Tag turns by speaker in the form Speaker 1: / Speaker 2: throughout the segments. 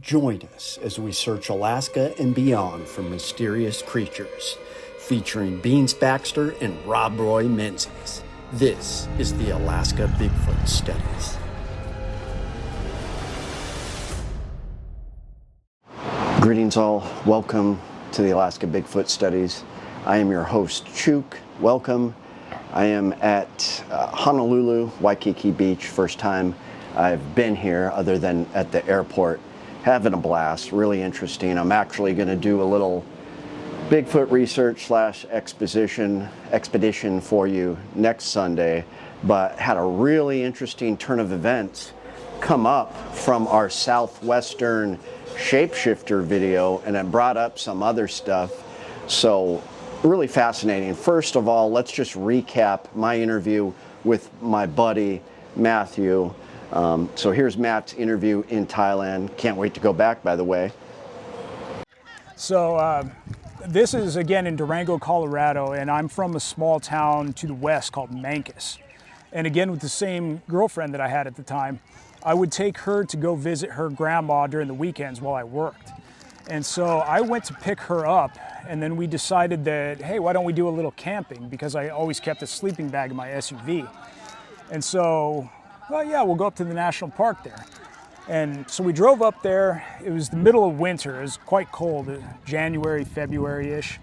Speaker 1: Join us as we search Alaska and beyond for mysterious creatures, featuring Beans Baxter and Rob Roy Menzies. This is the Alaska Bigfoot Studies. Greetings all, welcome to the Alaska Bigfoot Studies. I am your host, Chook. Welcome. I am at Honolulu, Waikiki Beach. First time I've been here other than at the airport. Having a blast, really interesting. I'm actually going to do a little Bigfoot research / expedition for you next Sunday, but had a really interesting turn of events come up from our southwestern shapeshifter video, and it brought up some other stuff. So really fascinating. First of all, let's just recap my interview with my buddy Matthew. So here's Matt's interview in Thailand. Can't wait to go back, by the way.
Speaker 2: So this is again in Durango, Colorado, and I'm from a small town to the west called Mancos. And again, with the same girlfriend that I had at the time, I would take her to go visit her grandma during the weekends while I worked. And so I went to pick her up, and then we decided that, hey, why don't we do a little camping? Because I always kept a sleeping bag in my SUV. And so, well, yeah, we'll go up to the national park there. And so we drove up there. It was the middle of winter. It was quite cold, January, February-ish.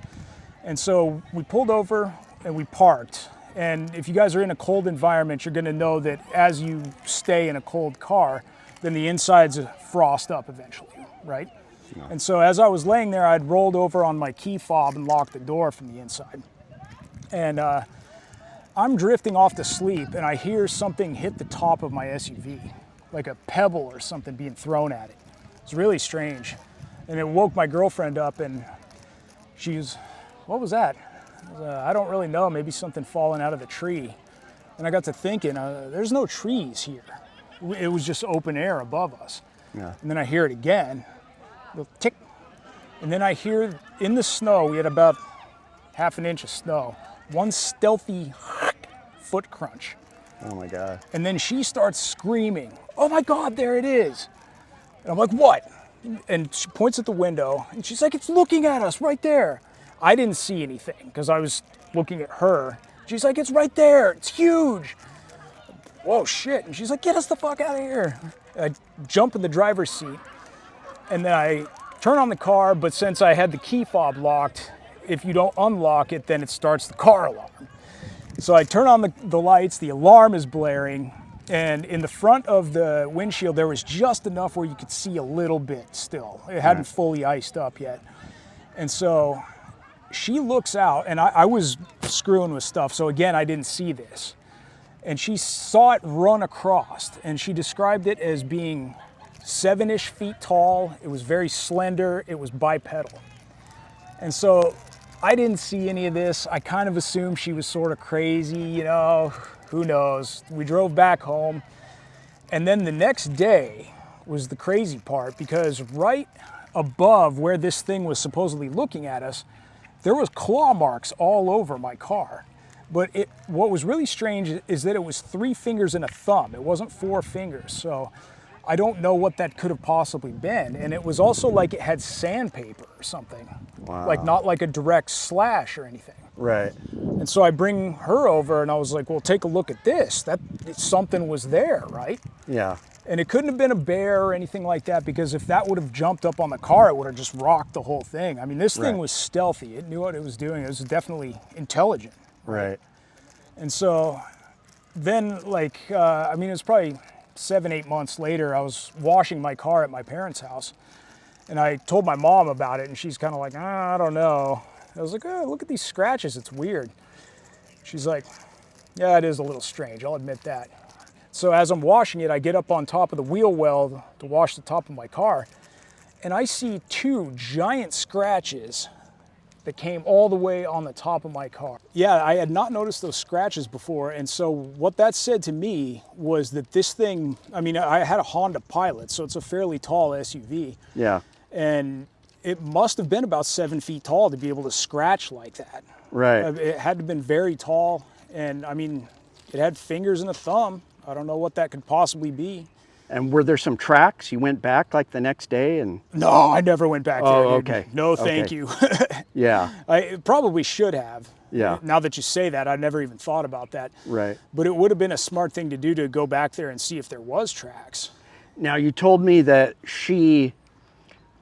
Speaker 2: And so we pulled over and we parked. And if you guys are in a cold environment, you're gonna know that as you stay in a cold car, then the insides frost up eventually, right? Yeah. And so as I was laying there, I'd rolled over on my key fob and locked the door from the inside. And I'm drifting off to sleep, and I hear something hit the top of my SUV, like a pebble or something being thrown at it. It's really strange. And it woke my girlfriend up, and she was, what was that? I don't really know, maybe something falling out of the tree. And I got to thinking, there's no trees here. It was just open air above us. Yeah. And then I hear it again, a little tick. And then I hear in the snow, we had about half an inch of snow, one stealthy foot crunch.
Speaker 1: Oh my God.
Speaker 2: And then she starts screaming, oh my God, there it is. And I'm like, what? And she points at the window and she's like, it's looking at us right there. I didn't see anything because I was looking at her. She's like, it's right there, it's huge. Whoa, shit. And she's like, get us the fuck out of here. I jump in the driver's seat and then I turn on the car, but since I had the key fob locked, if you don't unlock it, then it starts the car alarm. So I turn on the lights, the alarm is blaring, and in the front of the windshield, there was just enough where you could see a little bit still. It hadn't fully iced up yet. And so she looks out, and I was screwing with stuff, so again, I didn't see this. And she saw it run across, and she described it as being 7-ish feet tall. It was very slender, it was bipedal. And so I didn't see any of this. I kind of assumed she was sort of crazy, you know, who knows. We drove back home. And then the next day was the crazy part, because right above where this thing was supposedly looking at us, there was claw marks all over my car. But what was really strange is that it was 3 fingers and a thumb. It wasn't 4 fingers. So I don't know what that could have possibly been. And it was also like it had sandpaper or something. Wow. Like not like a direct slash or anything.
Speaker 1: Right.
Speaker 2: And so I bring her over and I was like, well, take a look at this. Something was there, right?
Speaker 1: Yeah.
Speaker 2: And it couldn't have been a bear or anything like that, because if that would have jumped up on the car, it would have just rocked the whole thing. I mean, this thing was stealthy. It knew what it was doing. It was definitely intelligent.
Speaker 1: Right.
Speaker 2: And so then I mean, it was probably 7-8 months later, I was washing my car at my parents' house, and I told my mom about it, and she's kind of like, I don't know. I was like, oh, look at these scratches, it's weird. She's like, yeah, it is a little strange, I'll admit that. So as I'm washing it, I get up on top of the wheel well to wash the top of my car, and I see 2 giant scratches that came all the way on the top of my car. Yeah, I had not noticed those scratches before, and so what that said to me was that this thing, I mean, I had a Honda Pilot, so it's a fairly tall SUV.
Speaker 1: Yeah.
Speaker 2: And it must have been about 7 feet tall to be able to scratch like that.
Speaker 1: Right.
Speaker 2: It had to have been very tall, and I mean, it had fingers and a thumb. I don't know what that could possibly be.
Speaker 1: And were there some tracks? You went back like the next day and...
Speaker 2: No, I never went back there,
Speaker 1: Oh,
Speaker 2: dude.
Speaker 1: okay.
Speaker 2: No, thank
Speaker 1: Okay.
Speaker 2: you.
Speaker 1: Yeah.
Speaker 2: I probably should have.
Speaker 1: Yeah.
Speaker 2: Now that you say that, I never even thought about that.
Speaker 1: Right.
Speaker 2: But it would have been a smart thing to do to go back there and see if there was tracks.
Speaker 1: Now, you told me that she,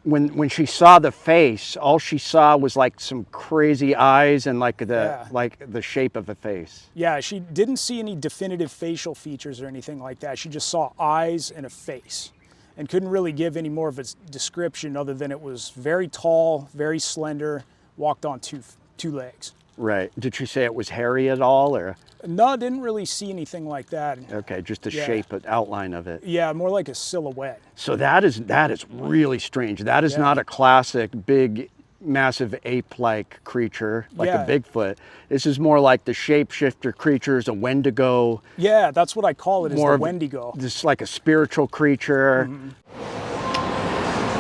Speaker 1: when she saw the face, all she saw was like some crazy eyes and like the shape of a face.
Speaker 2: Yeah, she didn't see any definitive facial features or anything like that. She just saw eyes and a face and couldn't really give any more of a description other than it was very tall, very slender, walked on two legs.
Speaker 1: Right. Did she say it was hairy at all, or?
Speaker 2: No, didn't really see anything like that.
Speaker 1: Okay, just the shape, outline of it.
Speaker 2: Yeah, more like a silhouette.
Speaker 1: So that is really strange. That is not a classic big, massive ape-like creature like a Bigfoot. This is more like the shapeshifter creatures, a Wendigo.
Speaker 2: Yeah, that's what I call it, is the Wendigo.
Speaker 1: This like a spiritual creature.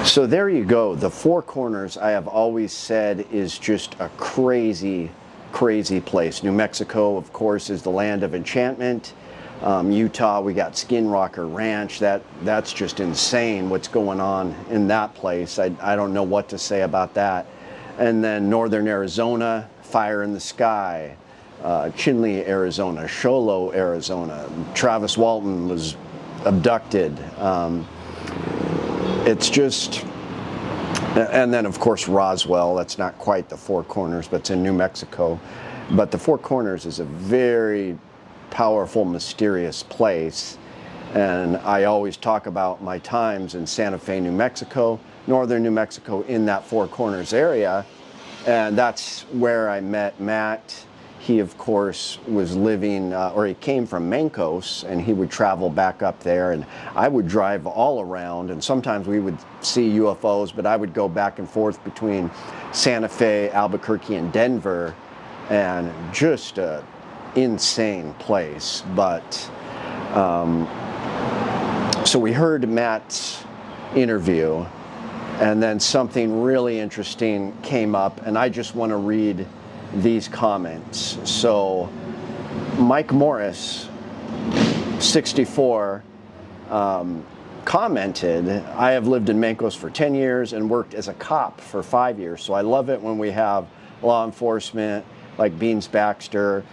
Speaker 1: So there you go. The Four Corners, I have always said, is just a crazy place. New Mexico, of course, is the land of enchantment. Utah, we got Skin Rocker Ranch. That's just insane what's going on in that place. I don't know what to say about that. And then Northern Arizona, Fire in the Sky. Chinle, Arizona. Sholo, Arizona. Travis Walton was abducted. It's just... And then, of course, Roswell. That's not quite the Four Corners, but it's in New Mexico. But the Four Corners is a very powerful, mysterious place. And I always talk about my times in Santa Fe, New Mexico, northern New Mexico, in that Four Corners area. And that's where I met Matt. He, of course, was living, or he came from Mancos, and he would travel back up there, and I would drive all around, and sometimes we would see UFOs, but I would go back and forth between Santa Fe, Albuquerque, and Denver, and just an insane place. But, so we heard Matt's interview, and then something really interesting came up, and I just want to read these comments. So Mike Morris, 64, commented, I have lived in Mancos for 10 years and worked as a cop for 5 years. So I love it when we have law enforcement like Beans Baxter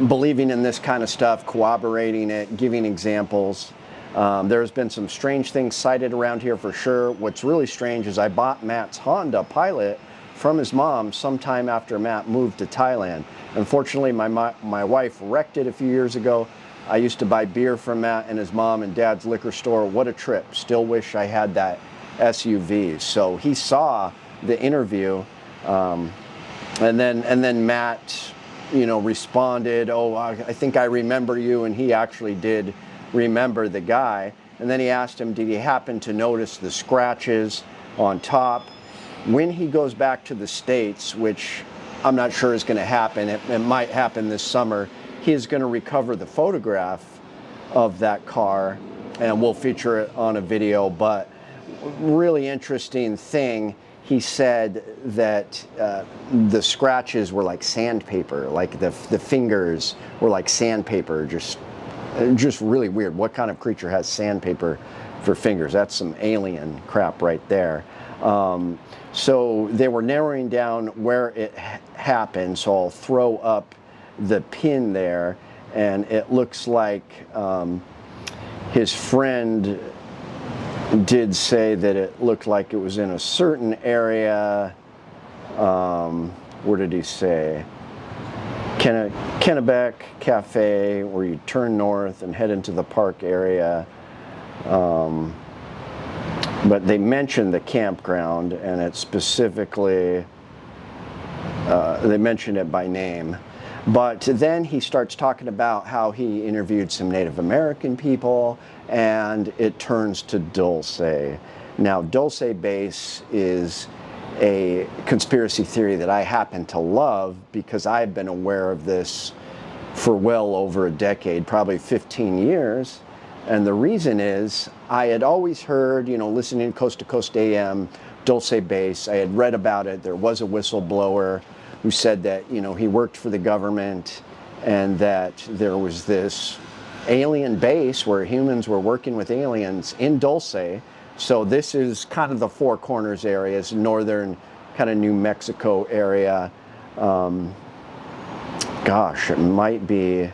Speaker 1: believing in this kind of stuff, corroborating it, giving examples. There's been some strange things cited around here for sure. What's really strange is I bought Matt's Honda Pilot from his mom sometime after Matt moved to Thailand. Unfortunately, my wife wrecked it a few years ago. I used to buy beer from Matt and his mom and dad's liquor store. What a trip. Still wish I had that SUV. So he saw the interview, and then Matt, responded, oh, I think I remember you, and he actually did remember the guy. And then he asked him, did he happen to notice the scratches on top? When he goes back to the States, which I'm not sure is going to happen, it might happen this summer, he is going to recover the photograph of that car, and we'll feature it on a video. But really interesting thing, he said that the scratches were like sandpaper, like the fingers were like sandpaper, just really weird. What kind of creature has sandpaper for fingers? That's some alien crap right there. So they were narrowing down where it happened, so I'll throw up the pin there, and it looks like his friend did say that it looked like it was in a certain area. Where did he say? Kennebec Cafe, where you turn north and head into the park area. But they mentioned the campground, and it specifically, they mentioned it by name. But then he starts talking about how he interviewed some Native American people, and it turns to Dulce. Now, Dulce Base is a conspiracy theory that I happen to love because I've been aware of this for well over a decade, probably 15 years. And the reason is I had always heard, listening to Coast to Coast AM, Dulce Base, I had read about it. There was a whistleblower who said that, he worked for the government and that there was this alien base where humans were working with aliens in Dulce. So this is kind of the Four Corners area, it's northern kind of New Mexico area. Gosh, it might be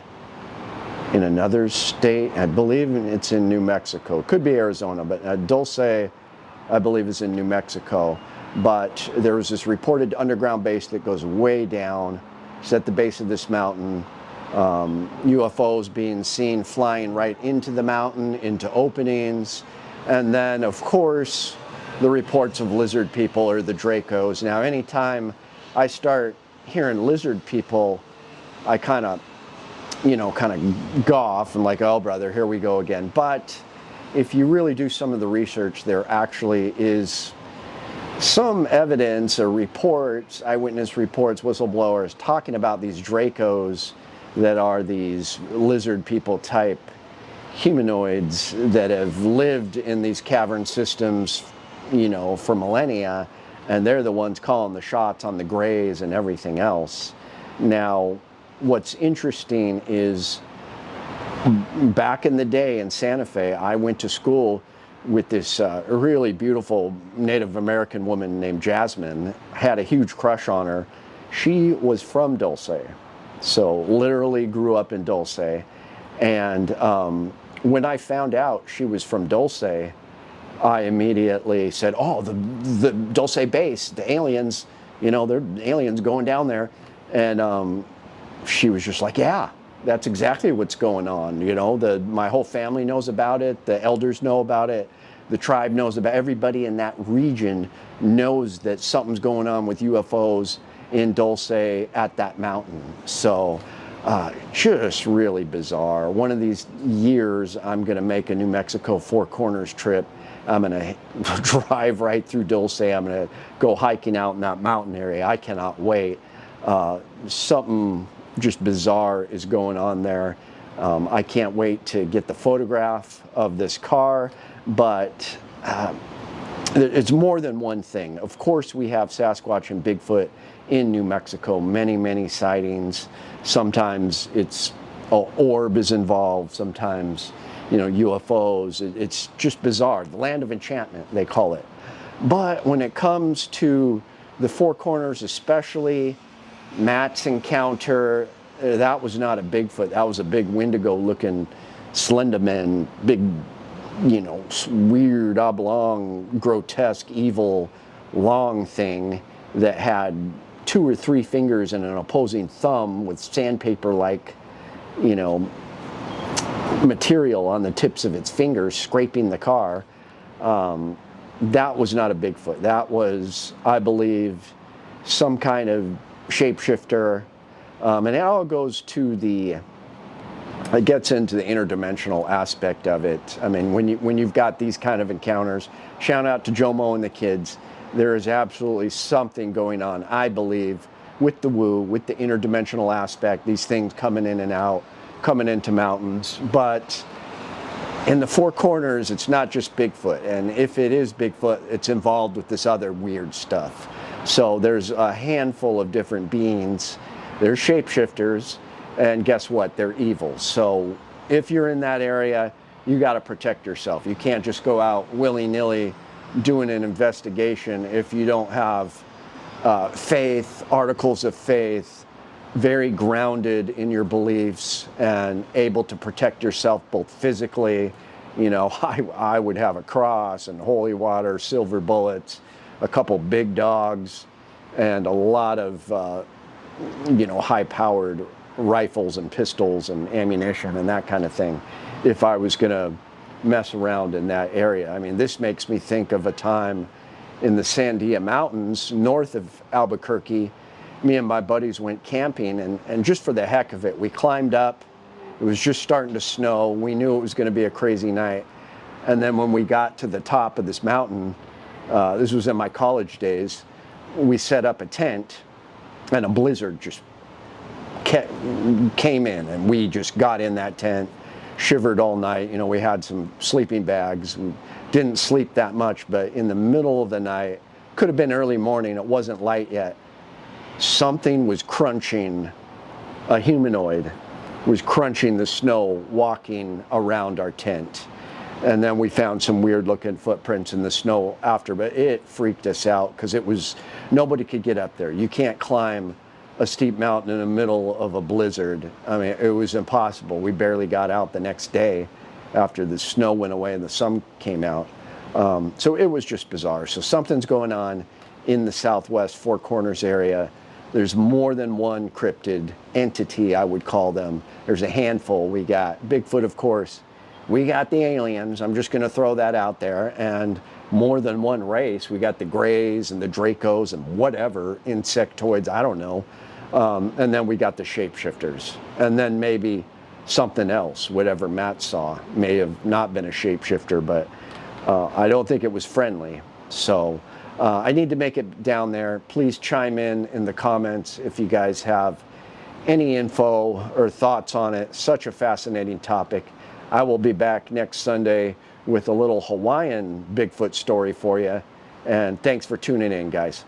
Speaker 1: in another state. I believe it's in New Mexico. Could be Arizona, but Dulce, I believe, is in New Mexico. But there was this reported underground base that goes way down. It's at the base of this mountain. UFOs being seen flying right into the mountain, into openings. And then, of course, the reports of lizard people or the Dracos. Now, anytime I start hearing lizard people, I kind of off and like, oh brother, here we go again. But if you really do some of the research, there actually is some evidence or reports, eyewitness reports, whistleblowers talking about these Dracos that are these lizard people type humanoids that have lived in these cavern systems, for millennia, and they're the ones calling the shots on the grays and everything else. Now, what's interesting is back in the day in Santa Fe, I went to school with this really beautiful Native American woman named Jasmine. Had a huge crush on her. She was from Dulce, so literally grew up in Dulce. And when I found out she was from Dulce, I immediately said, oh, the Dulce base, the aliens, they're aliens going down there. And she was just like, yeah, that's exactly what's going on. My whole family knows about it. The elders know about it. The tribe knows about it. Everybody in that region knows that something's going on with UFOs in Dulce at that mountain. So just really bizarre. One of these years, I'm going to make a New Mexico Four Corners trip. I'm going to drive right through Dulce. I'm going to go hiking out in that mountain area. I cannot wait. Something just bizarre is going on there. I can't wait to get the photograph of this car, but it's more than one thing. Of course, we have Sasquatch and Bigfoot in New Mexico, many, many sightings. Sometimes it's orb is involved, sometimes UFOs. It's just bizarre. The land of enchantment, they call it. But when it comes to the Four Corners, especially Matt's encounter, that was not a Bigfoot. That was a big Wendigo-looking Slenderman, big, weird, oblong, grotesque, evil, long thing that had 2 or 3 fingers and an opposing thumb with sandpaper-like, material on the tips of its fingers scraping the car. That was not a Bigfoot. That was, I believe, some kind of shapeshifter. And it all goes to it gets into the interdimensional aspect of it. I mean, when you've got these kind of encounters, shout out to Jomo and the kids, there is absolutely something going on, I believe, with the woo, with the interdimensional aspect, these things coming in and out, coming into mountains. But in the Four Corners, it's not just Bigfoot. And if it is Bigfoot, it's involved with this other weird stuff. So there's a handful of different beings. They're shapeshifters, and guess what? They're evil. So if you're in that area, you got to protect yourself. You can't just go out willy-nilly doing an investigation if you don't have faith, articles of faith, very grounded in your beliefs and able to protect yourself both physically. I would have a cross and holy water, silver bullets, a couple big dogs, and a lot of high-powered rifles and pistols and ammunition and that kind of thing if I was going to mess around in that area. I mean, this makes me think of a time in the Sandia Mountains north of Albuquerque. Me and my buddies went camping, and just for the heck of it, we climbed up. It was just starting to snow. We knew it was going to be a crazy night. And then when we got to the top of this mountain, this was in my college days, we set up a tent, and a blizzard just came in, and we just got in that tent, shivered all night. We had some sleeping bags. We didn't sleep that much, but in the middle of the night, could have been early morning, it wasn't light yet, something was crunching, a humanoid was crunching the snow walking around our tent. And then we found some weird looking footprints in the snow after, but it freaked us out because it was, nobody could get up there. You can't climb a steep mountain in the middle of a blizzard. I mean, it was impossible. We barely got out the next day after the snow went away and the sun came out. So it was just bizarre. So something's going on in the Southwest Four Corners area. There's more than one cryptid entity, I would call them. There's a handful. We got Bigfoot, of course. We got the aliens. I'm just going to throw that out there. And more than one race. We got the Greys and the Dracos and whatever, insectoids, I don't know. And then we got the shapeshifters. And then maybe something else, whatever Matt saw. May have not been a shapeshifter, but I don't think it was friendly. So I need to make it down there. Please chime in the comments if you guys have any info or thoughts on it. Such a fascinating topic. I will be back next Sunday with a little Hawaiian Bigfoot story for you. And thanks for tuning in, guys.